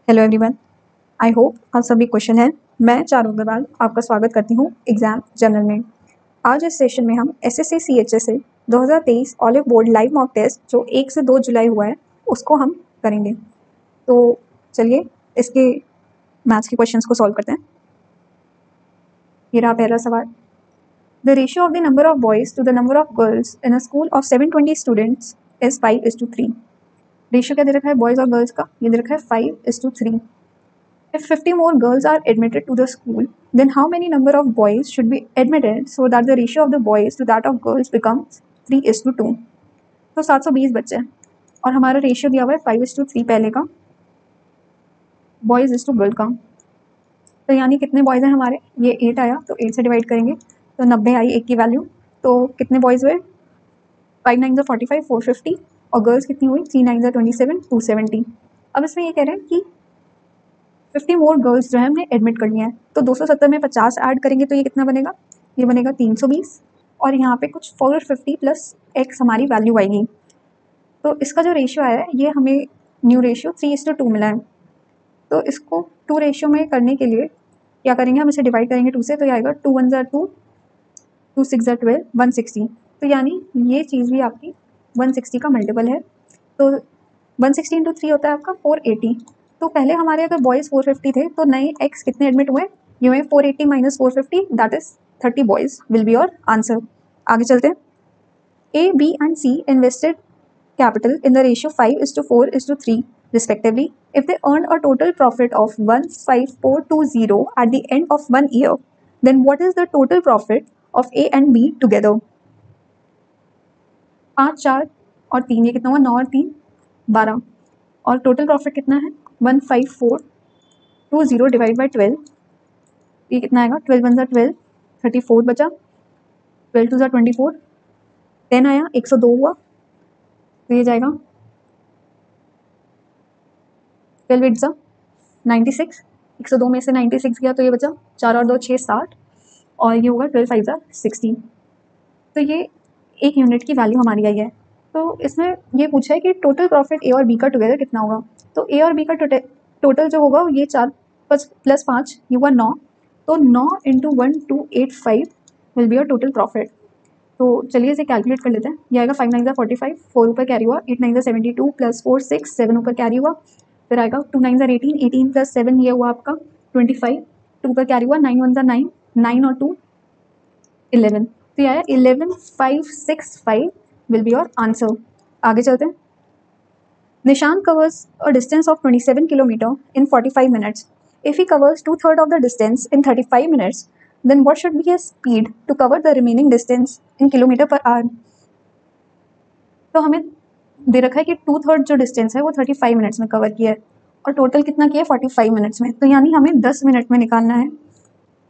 Hello everyone, I hope आप सभी question हैं। मैं चारू अग्रवाल आपका स्वागत करती हूँ एग्जाम जर्नल में। आज इस सेशन में हम SSC CHSL 2023 Olive Board live mock test जो 1 से 2 जुलाई हुआ है उसको हम करेंगे। तो चलिए इसके मैथ्स के क्वेश्चंस को सॉल्व करते हैं। ये रहा पहला सवाल। The ratio of the number of boys to the number of girls in a school of 720 students is 5:3। Ratio क्या दे रखा है बॉयज और गर्ल्स का? ये दे रखा है 5:3। If 50 more girls are admitted to the school, then how many number of boys should be admitted so that the ratio of the boys to that of girls becomes 3:2? तो 720 बच्चे हैं और हमारा रेशियो दिया हुआ है 5:3 पहले का, बॉयज इज टू गर्ल का। तो यानी कितने बॉयज हैं हमारे? ये 8 आया तो 8 से डिवाइड करेंगे तो 90 आई 1 की वैल्यू। तो कितने बॉयज हुए? 5 9 45 450 और गर्ल्स कितनी हुई? 3 9 27 270। अब इसमें ये कह रहे हैं कि 50 मोर गर्ल्स जो है हमने एडमिट करनी है, तो 270 में 50 ऐड करेंगे तो ये कितना बनेगा? ये बनेगा 320 और यहाँ पे कुछ 450 प्लस एक्स हमारी वैल्यू आएगी। तो इसका जो रेशियो आया है ये हमें न्यू रेशियो 3:2 मिला है। तो इसको 2 रेशियो में करने के लिए क्या करेंगे? हम इसे डिवाइड करेंगे 2 से, तो ये आएगा 2 1 2 2 6 12 160। तो यानी ये चीज़ भी आपकी 160 का मल्टीपल है। तो 160 इंटू 3 होता है आपका 480। तो पहले हमारे अगर बॉयज़ 450 थे तो नए एक्स कितने एडमिट हुए? ये हुए 480 minus 450 that is 30 boys will be your answer. आगे चलते हैं। A B and C invested capital in the ratio 5:4:3 respectively. If they earned a total profit of 15420 at the end of 1 year, then what is the total profit of A and B together? 5 4 और 3 ये कितना हुआ? 9 और 3 12 और total profit कितना है? 15420 divide by 12। ये कितना आएगा? 12 1 12 34 बचा, 12 2 24 10 आया, 102 हुआ तो ये जाएगा 12 8 96। 102 में से 96 गया तो ये बचा 4 और 2 6 60 और ये होगा 12 5 60। तो ये एक यूनिट की वैल्यू हमारी आई है। तो इसमें ये पूछा है कि टोटल प्रॉफिट ए और बी का टुगेदर कितना होगा। तो ए और बी का टोटल जो होगा ये 4 प्लस 5 ये हुआ 9। तो 9 into 1285 will be your total profit. तो चलिए इसे कैलकुलेट कर लेते हैं। ये आएगा 5 9 45 4 ऊपर कैरी हुआ, 8 9 72 प्लस 4 6 7 ऊपर कैरी हुआ, फिर आएगा 2 9 18 18 प्लस 7 ये हुआ आपका 25 2 ऊपर कैरी हुआ, 9 1 9 9 और 2 11। तो ये आया 11565 विल बी योर आंसर। आगे चलते हैं। निशान covers a distance of 27 kilometer in 45 minutes. If he covers 2/3 of the distance in 35 minutes, then what should be his speed to cover the remaining distance in kilometer per hour? तो हमें दे रखा है कि 2/3 जो डिस्टेंस है वो 35 minutes में cover किया है और टोटल कितना किया है? 45 मिनट्स में। तो यानी हमें 10 मिनट में निकालना है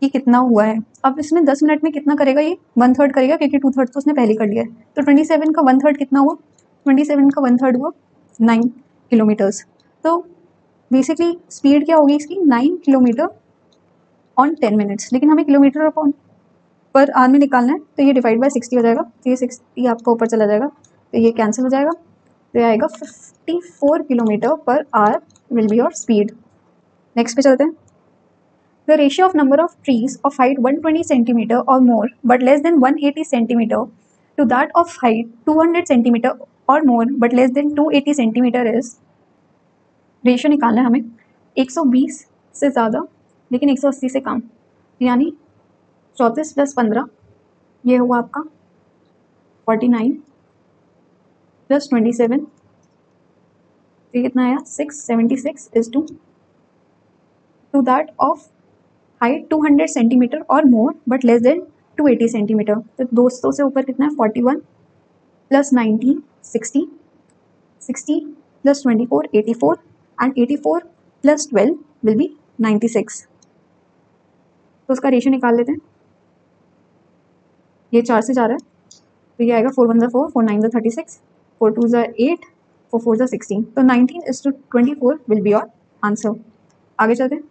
कि कितना हुआ है। अब इसमें 10 मिनट में कितना करेगा? ये 1/3 करेगा क्योंकि 2/3 तो उसने पहले कर लिया है। तो 27 का 1/3 कितना हुआ? 27 का 1/3 हुआ 9 किलोमीटर्स। तो बेसिकली स्पीड क्या होगी इसकी? 9 किलोमीटर ऑन 10 मिनट्स। लेकिन हमें किलोमीटर अपॉन पर आवर में निकालना है तो ये डिवाइड बाय 60 हो जाएगा। तो ये 60 आपका ऊपर चला जाएगा तो ये कैंसिल हो जाएगा। तो ये आएगा 54 kilometre per hour will be your speed. Next पे चलते हैं। The ratio of number of trees of height 120 centimeter or more but less than 180 centimeter to that of height 200 centimeter or more but less than 280 centimeter is, ratio निकालना है हमें 120 से ज़्यादा लेकिन 180 से कम, यानी 34 प्लस 15 ये हुआ आपका 49 प्लस 27 तो ये कितना आया? 676 is to that of height 200 centimetre और more but less than 280 centimetre. तो 200 से ऊपर कितना है? 41 plus 19 60 60 plus 24 84 and 84 plus 12 will be 96। तो उसका रेशियो निकाल लेते हैं। ये 4 से जा रहा है तो ये आएगा 4 1 4 4 9 36 4 2 8 4 4 16। तो 19:24 विल बी योर आंसर। आगे चलते हैं।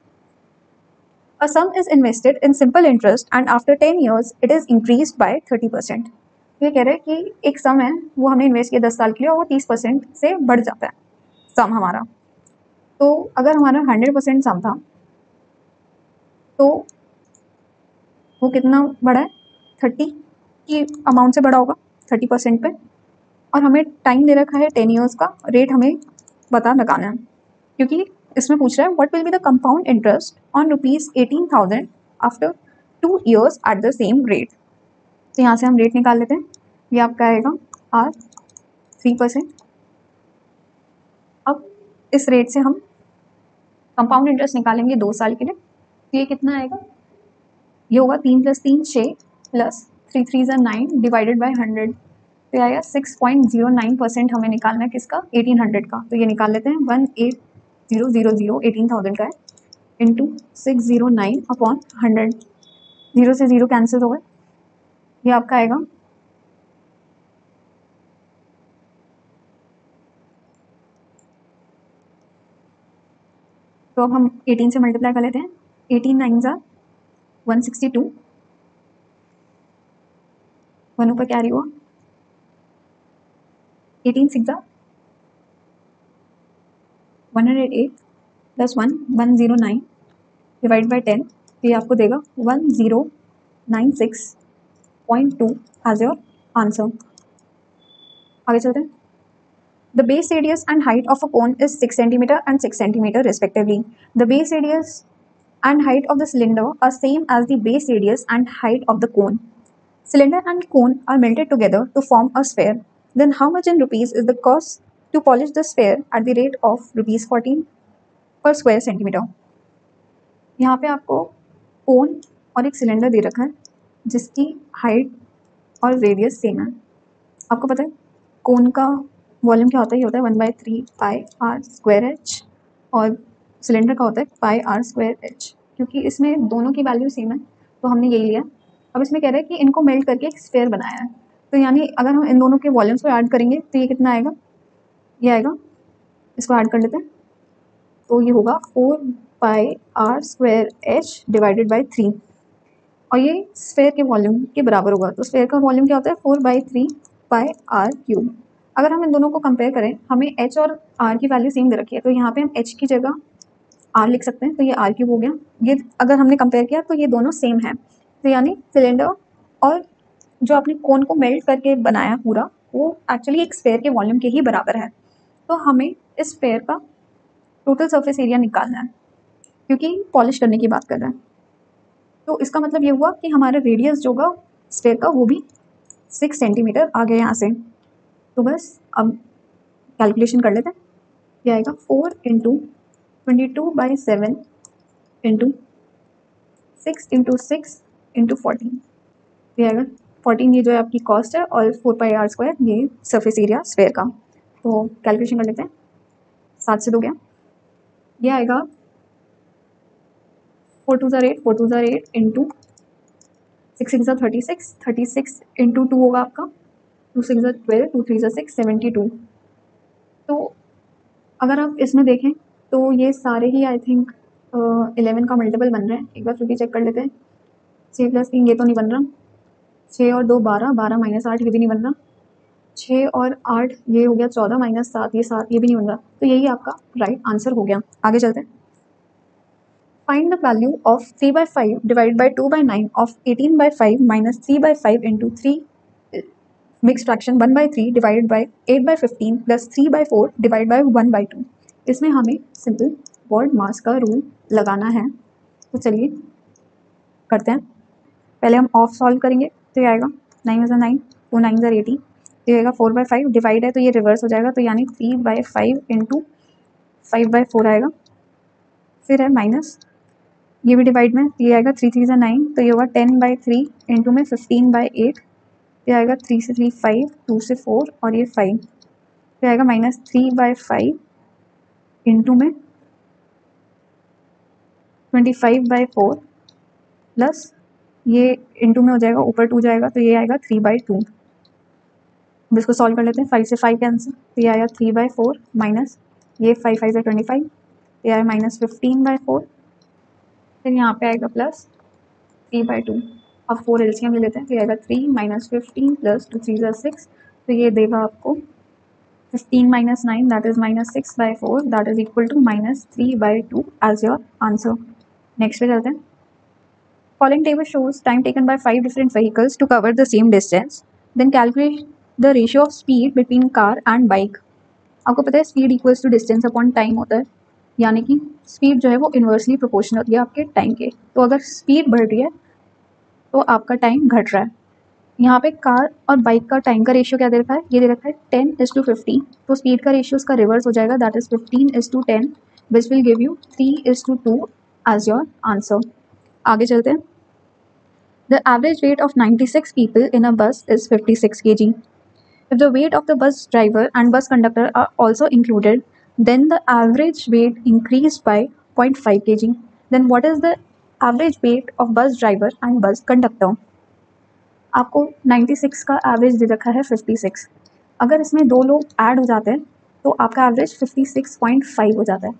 A sum is invested in simple interest and after 10 years it is increased by 30%. ये कह रहे हैं कि एक सम है वो हमने इन्वेस्ट किया 10 साल के लिए और वो 30% से बढ़ जाता है सम हमारा। तो अगर हमारा 100% सम था तो वो कितना बड़ा है, 30 की अमाउंट से बड़ा होगा, 30% पे। और हमें टाइम दे रखा है 10 ईयर्स का, रेट हमें पता लगाना है क्योंकि इसमें पूछ रहा है what will be the compound interest on ₹18,000 after 2 years at the same rate. तो यहाँ से हम रेट निकाल लेते हैं, ये आपका आएगा आर 3%। अब इस रेट से हम कंपाउंड इंटरेस्ट निकालेंगे 2 साल के लिए, तो ये कितना आएगा, ये होगा 3 + 3 6 प्लस 3 3 ज़ा 9 डिवाइडेड बाय 100, तो आएगा 6.09% हमें निकालना है किसका, 1800 का। तो ये निकाल लेते हैं, 18000 18,000 का है इंटू 609 अपॉन 100, 0 से 0 कैंसिल हो गए, ये आपका आएगा तो अब हम 18 से मल्टीप्लाई कर लेते हैं, 18 9 ज़ा 162, 1 ऊपर कैरी हुआ, 18 6 ज़ा 108 प्लस 1 109 डिवाइड बाई 10, तो ये आपको देगा 1096.2 एज योर आंसर। आगे चलते हैं। The base radius and height of a cone is 6 centimeter and 6 centimeter respectively. The base radius and height of the cylinder are same as the base radius and height of the cone. Cylinder and cone are melted together to form a sphere. Then how much in rupees is the cost to polish the sphere at the rate of rupees 14 per square centimeter? यहाँ पे आपको कोन और एक cylinder दे रखा है जिसकी height और radius same है। आपको पता है कोन का वॉल्यूम क्या होता है, ये होता है 1/3 पाई आर स्क्वायर एच, और सिलेंडर का होता है पाई आर स्क्वायर एच। क्योंकि इसमें दोनों की वैल्यू सेम है तो हमने यही लिया। अब इसमें कह रहा है कि इनको मेल्ट करके एक स्फेयर बनाया है, तो यानी अगर हम इन दोनों के वॉल्यूम्स को ऐड करेंगे तो ये कितना आएगा, ये आएगा, इसको ऐड कर लेते हैं, तो ये होगा 4 pi R square H divided by 3, और ये स्फेयर के वॉल्यूम के बराबर होगा। तो स्फेयर का वॉल्यूम क्या होता है, 4/3 पाई आर क्यूब। अगर हम इन दोनों को कंपेयर करें, हमें एच और आर की वैल्यू सेम दे रखी है, तो यहाँ पे हम एच की जगह आर लिख सकते हैं, तो ये आर क्यूब हो गया। ये अगर हमने कंपेयर किया तो ये दोनों सेम है, तो यानी सिलेंडर और जो आपने कोन को मेल्ट करके बनाया पूरा, वो एक्चुअली एक स्फेयर के वॉल्यूम के ही बराबर है। तो हमें इस स्फेयर का टोटल सरफेस एरिया निकालना है क्योंकि पॉलिश करने की बात कर रहे हैं। तो इसका मतलब ये हुआ कि हमारा रेडियस जो होगा स्फेयर का वो भी 6 सेंटीमीटर आ गया यहाँ से। तो बस अब कैलकुलेशन कर लेते हैं, ये आएगा 4 × 22/7 इंटू 6 × 6 × 14, ये आएगा 14, ये जो है आपकी कॉस्ट है, और 4 पाई आर स्क्वायर ये सरफेस एरिया स्फेयर का। तो कैलकुलेशन कर लेते हैं, 7 से 2 गया, ये आएगा 4 2 ज़ा 8 4 2 ज़ा 8 इंटू 6 6 ज़ा 36 36 इंटू 2 होगा आपका 2 6 ज़ा 12 2 3 ज़ा 6 72। तो अगर आप इसमें देखें तो ये सारे ही आई थिंक 11 का मल्टीपल बन रहे हैं। एक बार फिर भी चेक कर लेते हैं, 6 + 3 ये तो नहीं बन रहा, 6 और 2 12 12 - 8 ये भी नहीं बन रहा, 6 और 8 ये हो गया 14 - 7 ये 7 ये भी नहीं बन रहा। तो यही आपका राइट आंसर हो गया। आगे चलते हैं। Find the value of 3/5 divided by 2/9 of 18/5 minus 3/5 into 3 mixed fraction 1/3 divided by 8/15 plus 3/4 divided by 1/2। इसमें हमें सिंपल वर्ड मास का रूल लगाना है, तो चलिए करते हैं। पहले हम ऑफ सॉल्व करेंगे, तो ये आएगा 9 × 9 2 9 × 80, ये आएगा 4/5 डिवाइड है तो ये रिवर्स हो जाएगा, तो यानी 3/5 इंटू 5/4 आएगा। फिर है माइनस, ये भी डिवाइड में, ये आएगा 3 3 ज़ा 9, तो ये होगा 10/3 इंटू में 15/8, ये आएगा 3 से 3 5 2 से 4 और ये 5, ये आएगा -3/5 इंटू में 25/4 प्लस ये इंटू में हो जाएगा, ऊपर 2 जाएगा तो ये आएगा 3/2। अब इसको सॉल्व कर लेते हैं, 5 से 5 कैंसिल, तो ये आएगा 3/4 माइनस ये 5 5 ज़ा 25, ये आएगा -15/4, फिर यहाँ पे आएगा प्लस 3/2। अब 4 एलसीएम ले लेते हैं, तो ये आएगा 3 - 15 प्लस 2 3 ज़ा 6, तो ये देगा आपको 15 minus 9, that is minus 6 by 4, that is equal to minus 3 by 2 as your answer. Next पे चलते हैं. Following table shows time taken by 5 different vehicles to cover the same distance. Then calculate the ratio of speed between car and bike. आपको पता है speed equals to distance upon time होता है, यानी कि स्पीड जो है वो इन्वर्सली प्रोपोर्शनल होती है आपके टाइम के. तो अगर स्पीड बढ़ रही है तो आपका टाइम घट रहा है. यहाँ पे कार और बाइक का टाइम का रेशियो क्या दे रखा है, ये दे रखा है 10:15. तो स्पीड का रेशियो उसका रिवर्स हो जाएगा, that is 15:10, which will give you 3:2 as your answer. आगे चलते हैं. The average weight of 96 people in a bus is 56 kg. If the weight of the bus driver and bus conductor are also included, then the average weight increased by 0.5 kg. Then what is the average weight of bus driver and bus conductor? आपको 96 का average दे रखा है 56. अगर इसमें दो लोग add हो जाते हैं तो आपका एवरेज 56.5 हो जाता है.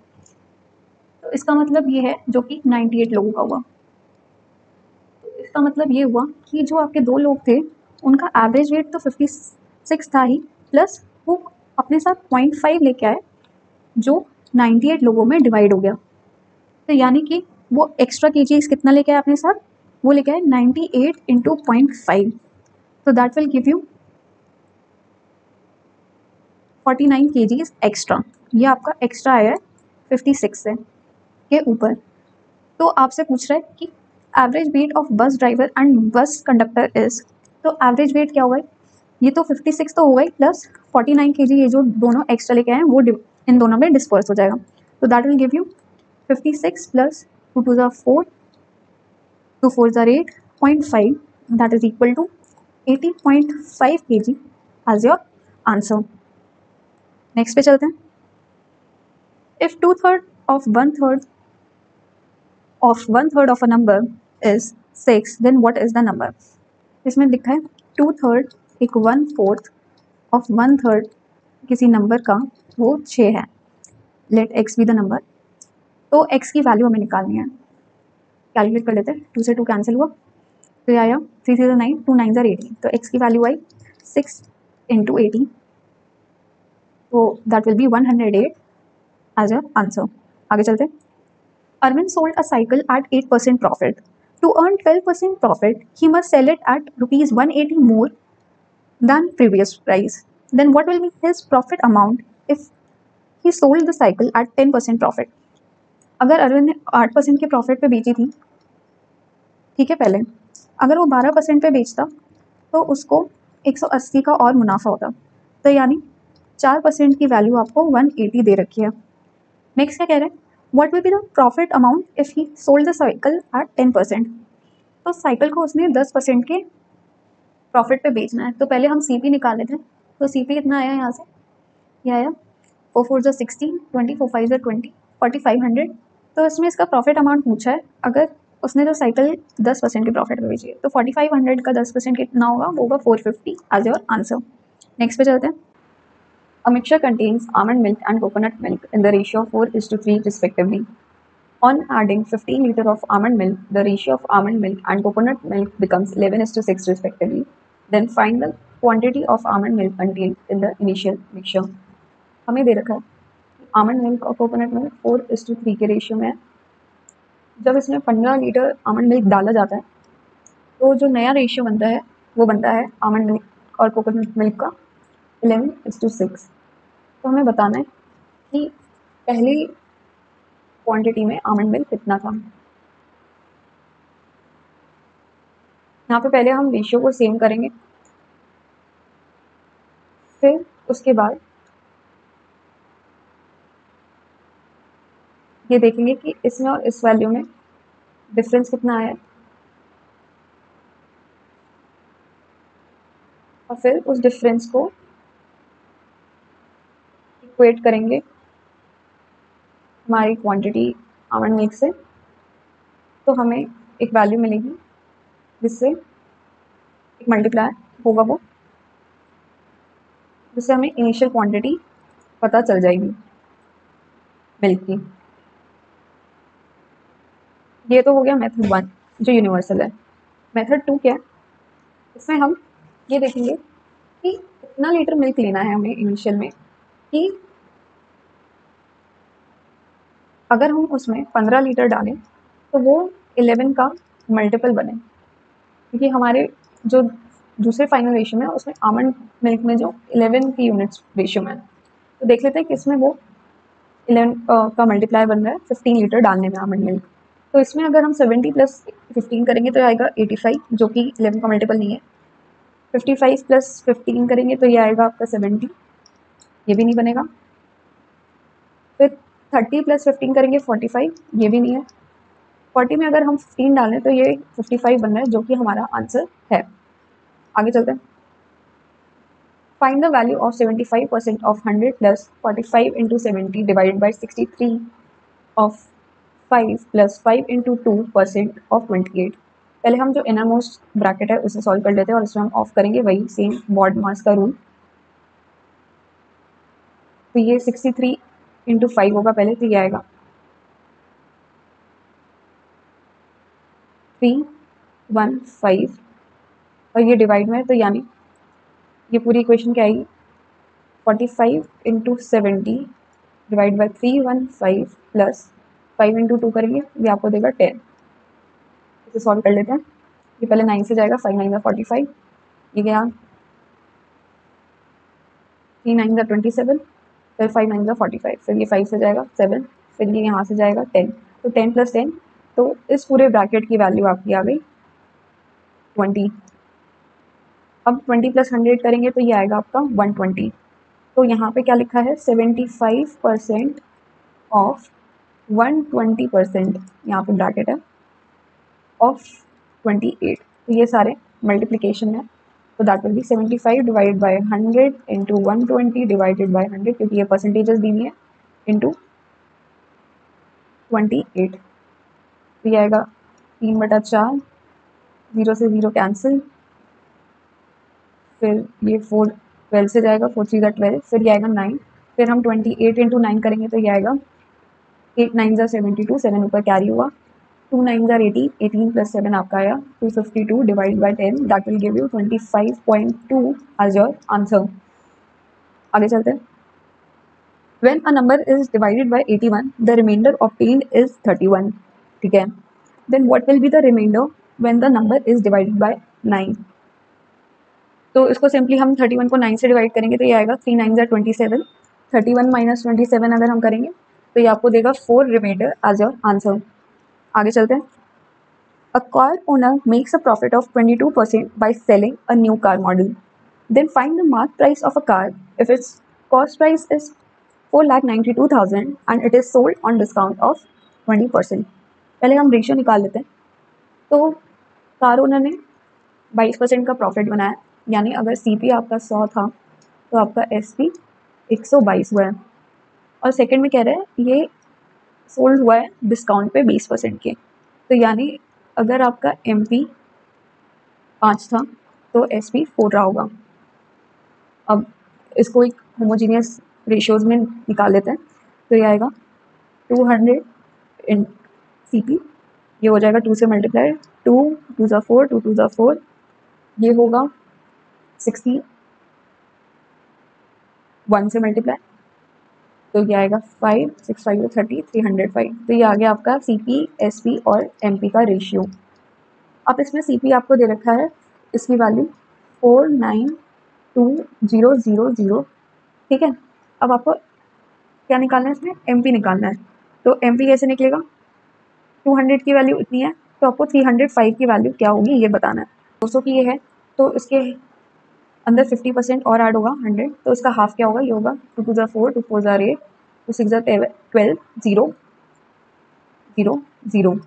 तो इसका मतलब ये है जो कि 98 लोगों का हुआ. तो इसका मतलब ये हुआ कि जो आपके दो लोग थे उनका एवरेज वेट तो 56 था ही, प्लस वो अपने साथ 0.5 लेके आए जो 98 लोगों में डिवाइड हो गया. तो यानी कि वो एक्स्ट्रा केजीज कितना लेके आए अपने साथ, वो लेके आए 98 इंटू 0.5. तो that will give you 49 KGs extra. ये आपका एक्स्ट्रा आया है 56 से के ऊपर. तो आपसे पूछ रहा है कि average weight of bus driver and bus conductor is. तो एवरेज वेट क्या होगा, ये तो 56 तो होगा ही, प्लस 49 केजी ये जो दोनों एक्स्ट्रा लेके आए हैं वो इन दोनों में डिस्पर्स हो जाएगा. तो that will give you 56 plus 2 2 ज़ा 4, 2 4 ज़ा 8, 0.5, that is equal to 80.5 kg as your answer. Next पे चलते हैं. If 2/3 of 1/3 of a number is 6, then what is the number. इसमें लिखा है 2/3 एक 1/4 ऑफ 1/3 किसी नंबर का वो 6 है. Let x be the number. तो x की वैल्यू हमें निकालनी है. कैलकुलेट कर लेते हैं. 2 से 2 कैंसिल हुआ तो ये आया 3 3 9, 2 9 18. तो x की वैल्यू आई 6 इंटू 80. तो that will be 108 as your answer. आगे चलते हैं. Arvind sold a cycle at 8% profit. To earn 12% profit, he must sell it at rupees 180 more than previous price. Then what will be his profit amount if he sold the cycle at 10% profit? अगर अरविंद ने 8% के profit पे बेची थी, ठीक है, पहले अगर वो 12% पे बेचता तो उसको 180 का और मुनाफा होता. तो यानी 4% की वैल्यू आपको 180 दे रखी है. नेक्स्ट क्या कह रहे हैं, what will be the profit amount if he sold the cycle at 10%. तो साइकिल को उसने 10% के प्रॉफिट पे बेचना है. तो पहले हम CP निकाल लेते हैं. तो CP कितना आया यहाँ से, ये आया 4 4 ज़ा 16, 20 4 5 ज़ा 20, 4500. तो इसमें इसका प्रॉफिट अमाउंट पूछा है. अगर उसने जो साइकिल 10% के प्रॉफिट पे बेची है तो 4500 का 10% कितना होगा, वो होगा 450 एज योर आंसर. नेक्स्ट पे चलते हैं. A mixture contains almond milk and coconut milk in the ratio of 4:3 respectively. On adding 15 liters of almond milk, the ratio of almond milk and coconut milk becomes 11:6 respectively. Then find the quantity of almond milk contained in the initial mixture. हमें दे रखा है almond milk और coconut milk 4:3 के ratio में है. जब इसमें 15 litre almond milk डाला जाता है तो जो नया रेशियो बनता है वो बनता है आमंड मिल्क और कोकोनट मिल्क का 11:6. तो हमें बताना है कि पहली क्वांटिटी में आमंड मिल्क कितना था. यहाँ पे पहले हम रेशियो को सेम करेंगे, फिर उसके बाद ये देखेंगे कि इसमें और इस वैल्यू में डिफरेंस कितना है, और फिर उस डिफरेंस को इक्वेट करेंगे हमारी क्वांटिटी आमंड मिल्क से. तो हमें एक वैल्यू मिलेगी जिससे एक मल्टीप्लाई होगा वो, जिससे हमें इनिशियल क्वांटिटी पता चल जाएगी मिल्क की. ये तो हो गया मेथड 1 जो यूनिवर्सल है. मेथड 2 क्या है, इसमें हम ये देखेंगे कि कितना लीटर मिल्क लेना है हमें इनिशियल में कि अगर हम उसमें 15 लीटर डालें तो वो 11 का मल्टीपल बने, क्योंकि हमारे जो दूसरे फाइनल रेशियो में उसमें आमंड मिल्क में जो 11 की यूनिट्स रेशियो में है। तो देख लेते हैं कि इसमें वो 11 का मल्टीप्लाई बन रहा है 15 लीटर डालने में आमंड मिल्क। तो इसमें अगर हम 70 प्लस 15 करेंगे तो आएगा 85, जो कि 11 का मल्टीपल नहीं है। 55 प्लस 15 करेंगे तो ये आएगा आपका 70, ये भी नहीं बनेगा। फिर 30 प्लस 15 करेंगे 45, ये भी नहीं है। 40 में अगर हम 15 डालें तो ये 55 बन रहा है, जो कि हमारा आंसर है। आगे चलते हैं। Find the value of 75% of 100 plus 45 into 70 divided by 63 of 5 plus 5 into 2% of 28। पहले हम जो इनर मोस्ट ब्रैकेट है उसे सॉल्व कर लेते हैं और इसमें हम ऑफ करेंगे वही सेम बॉड मास का रूल। तो ये 63 इंटू 5 होगा पहले, तो ये आएगा 315 और ये डिवाइड में है, तो यानी ये पूरी इक्वेशन क्या आएगी 45 into 70 divide by 315 plus 5 into 2 करेंगे, ये आपको देगा 10। इसे सॉल्व कर लेते हैं। ये पहले 9 से जाएगा, 5 9 का 45, ये गया 3 9 का 27, फिर 5 9 का 45, फिर ये 5 से जाएगा 7, फिर ये यहाँ से जाएगा 10, तो 10 प्लस 10, तो इस पूरे ब्रैकेट की वैल्यू आपकी आ गई 20। अब 20 प्लस 100 करेंगे तो ये आएगा आपका 120। तो यहाँ पे क्या लिखा है 75% ऑफ 120%, यहाँ पे ब्रैकेट है ऑफ 28। तो ये सारे मल्टीप्लिकेशन है, तो that will B 75 divided by 100 into 120 divided by 100, क्योंकि ये परसेंटेजेस दी हुई है, इंटू 28। तो ये आएगा 3/4, 0 से 0 कैंसिल, फिर ये 4 12 से जाएगा, 4 3 12, फिर ये आएगा 9, फिर हम 28 इंटू 9 करेंगे तो ये आएगा 8 9 72, 7 ऊपर कैरी हुआ, 2 9 18, 18 प्लस 7 आपका आया 252 divide by 10, that will give you 25.2 as your answer. आगे चलते हैं। When a number is divided by 81, the remainder obtained is 31. ठीक है, then what will be the remainder when the number is divided by 9? तो इसको simply हम 31 को 9 से डिवाइड करेंगे तो ये आएगा 3 9 27, 31 माइनस 27 अगर हम करेंगे तो ये आपको देगा 4 रिमाइंडर एज योर आंसर। आगे चलते हैं। A car owner makes a profit of 22% by selling a new car model. Then find the mark price of a car if its cost price is 4,92,000 and it is sold on discount of 20%. पहले हम ratio निकाल लेते हैं। तो car owner ने 22% का profit बनाया, यानी अगर CP आपका 100 था तो आपका SP 122 हुआ है, और सेकंड में कह रहा है ये सोल्ड हुआ है डिस्काउंट पे 20% के, तो यानी अगर आपका MP 5 था तो SP 4 रहा होगा। अब इसको एक होमोजीनियस रेशियोज में निकाल लेते हैं, तो ये आएगा 200 इन CP, ये हो जाएगा 2 से मल्टीप्लाई, 2 2 ज़ा 4, 2 2 ज़ा 4, ये होगा 60, 1 से मल्टीप्लाई, तो ये आएगा 5 6 5 30, 305। तो ये आ गया आपका CP SP और MP का रेशियो। अब इसमें CP आपको दे रखा है, इसकी वैल्यू 492,000, ठीक है। अब आपको क्या निकालना है, इसमें MP निकालना है। तो MP कैसे निकलेगा, 200 की वैल्यू इतनी है तो आपको 305 की वैल्यू क्या होगी ये बताना है। 200 की ये है तो इसके अंदर 50% और ऐड होगा 100, तो इसका हाफ क्या होगा, ये होगा 2 2 ज़ा 4, 2 4 ज़ा 8, 2 6 ज़ा 12, 0 0 0,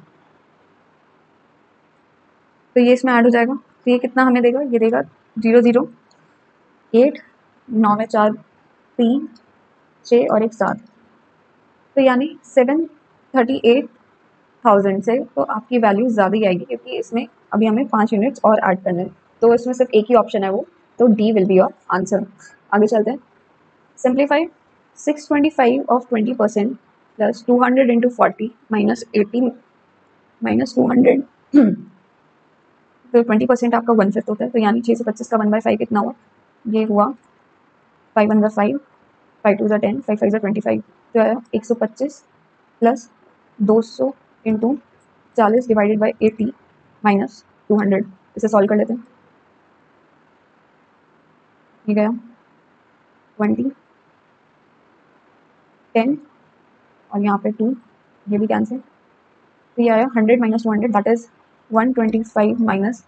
तो ये इसमें ऐड हो जाएगा। तो ये कितना हमें देगा, ये देगा 0 0 8, 9 में 4 3 6 और 1 7, तो यानी 738,000 से तो आपकी वैल्यू ज़्यादा ही आएगी, क्योंकि इसमें अभी हमें 5 यूनिट्स और ऐड करने हैं, तो इसमें सिर्फ एक ही ऑप्शन है वो, तो D will be your answer. आगे चलते हैं। Simplify 625 of 20% plus 200 into 40 minus 80 minus 200, तो 20% आपका 1/5 होता है, तो यानी 6 से 25 का 1/5 कितना हुआ, ये हुआ 5 1/5, फाइव टू ज़ा 10, फाइव फाइव ज़ा 25, तो आया 125 plus 200 into 40 divided by 80 minus 200। इसे सॉल्व कर लेते हैं। ये गया 20, 10 और यहाँ पे 2, ये भी कैंसिल। तो ये आया 100 minus 200, that is 125 minus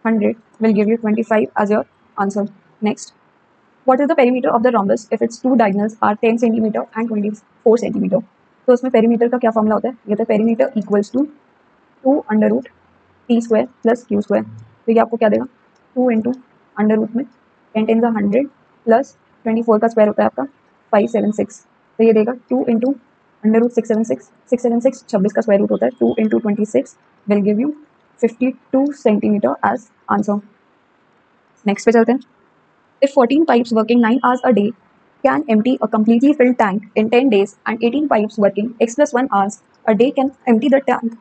100 will give you 25 as your answer. Next, what is the perimeter of the rhombus if its two diagonals are 10 centimeter and 24 centimeter? तो उसमें पेरीमीटर का क्या फॉर्मूला होता है? ये होता है perimeter equals to 2 under root T square plus Q square. तो ये आपको क्या देगा? 2 इंटू अंडर रूट में 10 टेन 100 प्लस 24 का स्क्वायर होता है आपका 576। तो ये देगा 2 इंटू अंडर रूट 676, 676 26 का स्क्वायर रूट होता है, 2 into 26 will give you 52 centimetre as answer. Next पे चलते हैं। If 14 pipes working 9 hours a day can empty a completely filled tank in 10 days and 18 pipes working x plus 1 hours a day can empty the tank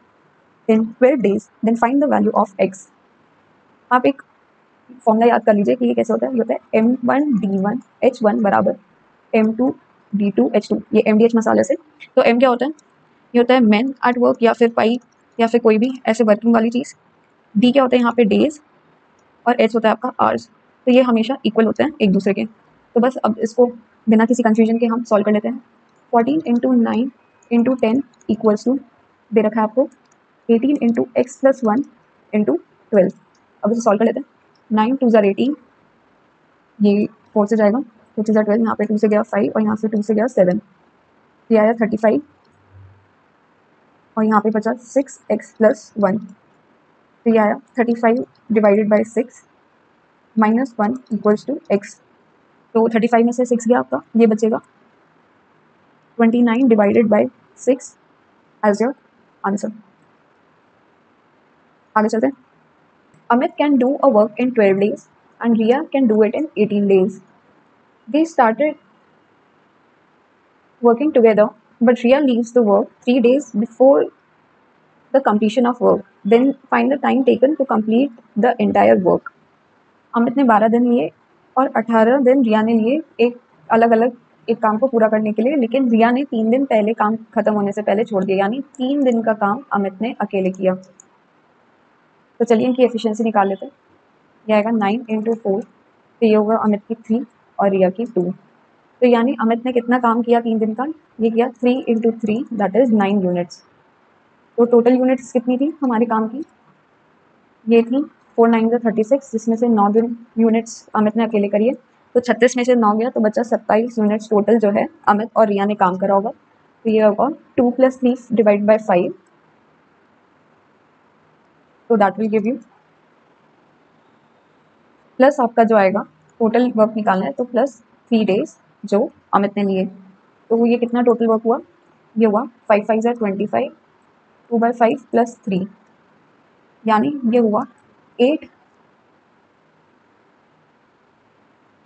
in 12 days, then find the value of x. आप एक formula याद कर लीजिए कि ये कैसे होता है। ये होता है M1D1H1 बराबर M2D2H2, ये MDH मसाले से। तो M क्या होता है? ये होता है मैन एट वर्क या फिर पाइप या फिर कोई भी ऐसे वर्किंग वाली चीज़। D क्या होता है यहाँ पे? डेज। और H होता है आपका आवर्स। तो ये हमेशा इक्वल होते हैं एक दूसरे के। तो बस अब इसको बिना किसी कन्फ्यूजन के हम सॉल्व कर लेते हैं। 14 इंटू 9 इंटू 10 इक्वल्स टू दे रखा है आपको 18 इंटू एक्स प्लस 1 इंटू 12। अब इसे सॉल्व कर लेते हैं। 9 टू ज़ार 18, ये 4 से जाएगा, 2 टू ज़ार 12, यहाँ पे 2 से गया 5 और यहाँ से 2 से गया 7, ये आया 35 और यहाँ पे बचा 6x प्लस 1। तो ये आया 35 divided by 6 minus 1 equals to x। तो 35 में से 6 गया आपका, ये बचेगा 29 divided by 6 as your answer. आगे चलते हैं। Amit can do a work in 12 days and Riya can do it in 18 days. They started working together, but Riya leaves the work 3 days before the completion of work. Then find the time taken to complete the entire work. Amit ने 12 दिन लिए और 18 दिन रिया ने लिए एक अलग अलग एक काम को पूरा करने के लिए, लेकिन रिया ने 3 दिन पहले काम खत्म होने से पहले छोड़ दिया, यानी 3 दिन का काम अमित ने अकेले किया। तो चलिए इनकी एफिशिएंसी निकाल लेते हैं। यह आएगा 9 इंटू 4, तो ये होगा अमित की 3 और रिया की 2। तो यानी अमित ने कितना काम किया 3 दिन का? ये किया 3 इंटू 3 दैट इज 9 यूनिट्स। तो टोटल यूनिट्स कितनी थी हमारे काम की? ये थी 4 9 36, जिसमें से 9 दिन यूनिट्स अमित ने अकेले करी है। तो 36 में से 9 गया तो बचा 27 यूनिट्स टोटल जो है अमित और रिया ने काम करा होगा। तो ये होगा 2 प्लस 3 डिवाइड बाई 5, तो that will give you plus आपका जो आएगा टोटल वर्क निकालना है तो प्लस 3 डेज जो अमित ने लिए। तो ये कितना टोटल वर्क हुआ? ये हुआ 5 5 ज़ा 25, 2 बाई 5 प्लस 3, यानी ये हुआ 8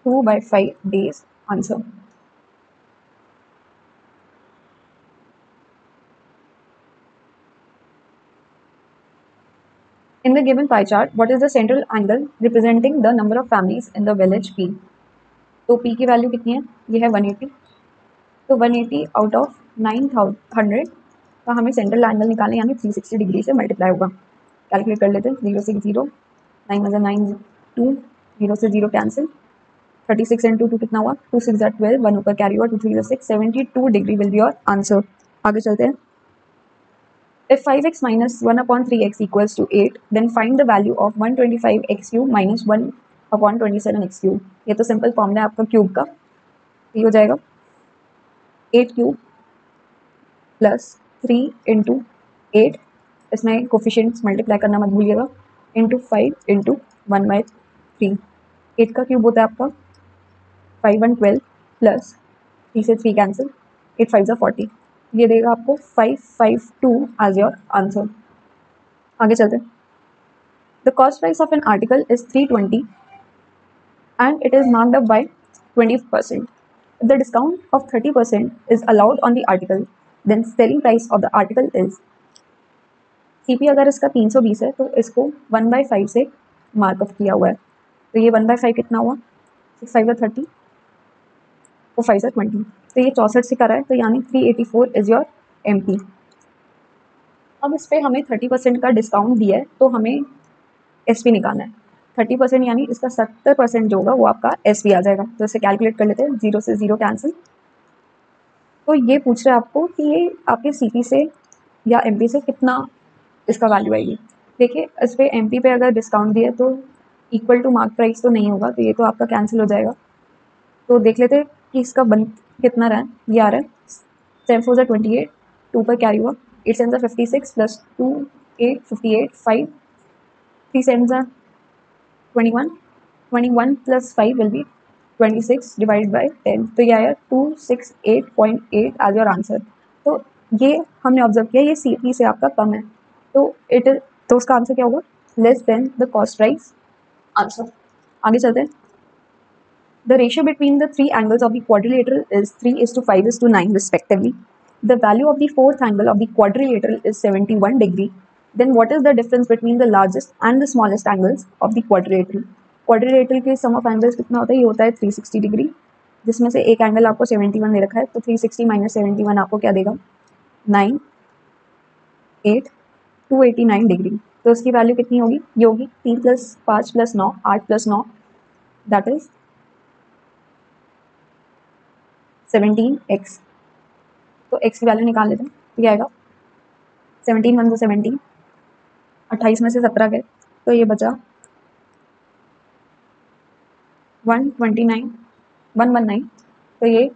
2 by 5 days answer. In the given pie chart, what is the central angle representing the number of families in the village P? तो P की वैल्यू कितनी है? ये है 180। तो 180 आउट ऑफ 900 का हमें सेंट्रल एंगल निकालना, यानी 360 डिग्री से मल्टीप्लाई होगा। कैलकुलेट कर लेते हैं। 0 से 0, 9 में 9 2, 0 से 0 कैंसिल, 36 इंटू 2 कितना हुआ? 2 6 12, 1 ऊपर कैरी हुआ, 2 3 6, 72 degree will be your answer. आगे चलते हैं। If 5x minus 1 upon 3x equals to 8, then find the value of 125x cube minus 1 upon 27x cube. ये तो सिंपल फॉर्मूला है आपका क्यूब का। ये हो जाएगा 8 क्यूब प्लस 3 इंटू 8, इसमें कोफिशिएंट्स मल्टीप्लाई करना मत भूलिएगा, इंटू 5 इंटू 1/3। 8 का क्यूब होता है आपका 5 1 12 प्लस 3 से 3 कैंसिल, 8 5 40, ये देगा आपको 552 एज योर आंसर। आगे चलते हैं। The cost price of an article is 320 and it is marked up by 20%. If the discount of 30% is allowed on the article, then selling price of the article is CP अगर इसका 320 है तो इसको 1/5 से markup किया हुआ है। तो ये 1/5 कितना हुआ? 6 5 30, वो 5 से 20, तो ये 64 से करा है, तो यानी 384 इज़ योर MP। अब इस पर हमें 30% का डिस्काउंट दिया है, तो हमें SP निकालना है। 30% यानी इसका 70% जो होगा वो आपका SP आ जाएगा। तो इसे कैलकुलेट कर लेते हैं, 0 से 0 कैंसिल। तो ये पूछ रहा है आपको कि ये आपके CP से या MP से कितना इसका वैल्यू आएगी। देखिए इस पर MP पे अगर डिस्काउंट दिया तो इक्वल टू मार्क प्राइस तो नहीं होगा, तो ये तो आपका कैंसिल हो जाएगा। तो देख लेते हैं कि इसका बन कितना रहा है। ये आ रहा है 7 4 28, 2 पर कैरी हुआ, 8 7 56 plus 2 8 58 5 3 7 21, 21 plus 5 will be 26 divide by 10, तो ये आया 268.8 एज योर आंसर। तो ये हमने ऑब्जर्व किया, ये CP से आपका कम है, तो तो उसका आंसर क्या होगा, less than the cost price answer. आगे चलते हैं। The ratio between the three angles of the quadrilateral is 3:5:9 respectively. The value of the fourth angle of the quadrilateral is 71 degree. Then what is the difference between the largest and the smallest angles of the quadrilateral? Quadrilateral के sum of angles कितना होता है, ये होता है 360 degree, जिसमें से एक एंगल आपको 71 दे रखा है, तो 360 माइनस 71 आपको क्या देगा, 9 8 289 डिग्री। तो उसकी वैल्यू कितनी होगी, ये होगी 3 + 5 + 9 8 + 9 दैट इज 17x। तो x की वैल्यू निकाल लेते हैं, तो क्या आएगा, 17 1 17, 28 में से 17 गए, तो ये बचा 129 119, तो ये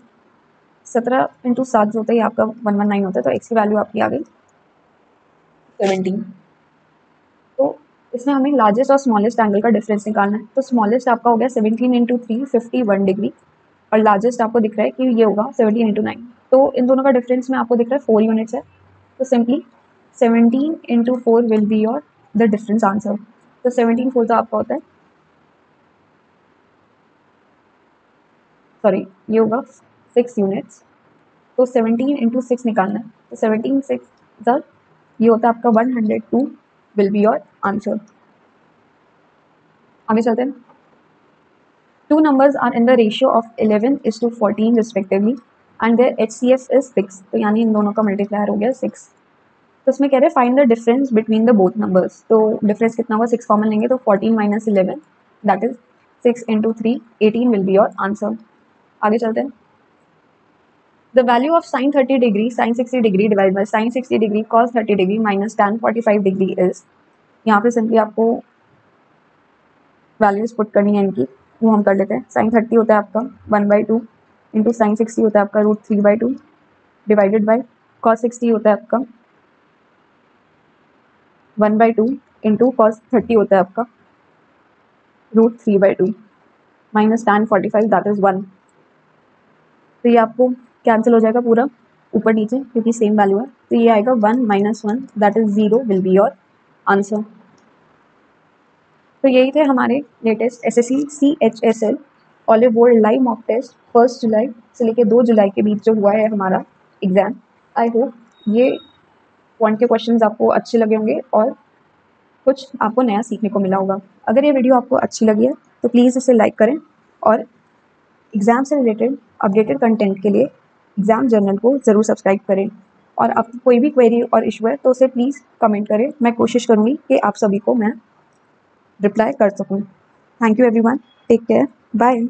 17 × 7 जो होता है ये आपका 119 होता है, तो x की वैल्यू आपकी आ गई 17। तो इसमें हमें लार्जेस्ट और स्मॉलेस्ट एंगल का डिफरेंस निकालना है। तो स्मॉलेस्ट आपका हो गया 17 × 3 51 डिग्री, और लार्जेस्ट आपको दिख रहा है कि ये होगा 17 × 9। तो इन दोनों का डिफरेंस में आपको दिख रहा है 4 यूनिट्स है, तो simply 17 × 4 will be your the difference answer. तो 17 4 तो आपका होता है, सॉरी ये होगा 6 यूनिट्स, तो 17 × 6 निकालना है, तो 17 6 सर ये होता है आपका 102 विल बी योर आंसर। आगे चलते हैं। Two numbers are in the ratio of 11:14 respectively and their HCF is 6, तो यानी इन दोनों का मल्टीप्लायर हो गया 6। तो इसमें कह रहे हैं find the difference between the both numbers. तो डिफरेंस कितना होगा, 6 कॉमन लेंगे तो 14 - 11 that is 6 × 3 18 will be your answer. आगे चलते हैं। The value of sin 30 degree sin 60 degree divide by sin 60 degree cos 30 degree minus tan 45 degree is, यहाँ पे सिंपली आपको वैल्यूज पुट करनी है इनकी, वो हम कर लेते हैं। sin 30 होता है आपका 1/2 इंटू sin 60 होता है आपका √3/2 डिवाइडेड बाई cos 60 होता है आपका 1/2 इंटू cos 30 होता है आपका √3/2 माइनस tan 45 दैट इज 1। तो ये आपको कैंसिल हो जाएगा पूरा ऊपर नीचे क्योंकि सेम वैल्यू है, तो ये आएगा 1 - 1 that is 0 will be your answer. तो यही थे हमारे latest SSC CHSL olive gold live mock test 1 जुलाई से लेकर 2 जुलाई के बीच जो हुआ है हमारा एग्ज़ाम। आई होप ये पॉइंट के क्वेश्चंस आपको अच्छे लगे होंगे और कुछ आपको नया सीखने को मिला होगा। अगर ये वीडियो आपको अच्छी लगी है तो प्लीज़ इसे लाइक करें और एग्ज़ाम से रिलेटेड अपडेटेड कंटेंट के लिए एग्ज़ाम जर्नल को ज़रूर सब्सक्राइब करें। और आपको कोई भी क्वेरी और इशू है तो उसे प्लीज़ कमेंट करें, मैं कोशिश करूँगी कि आप सभी को मैं रिप्लाई कर सकूँ। Thank you everyone, take care, bye.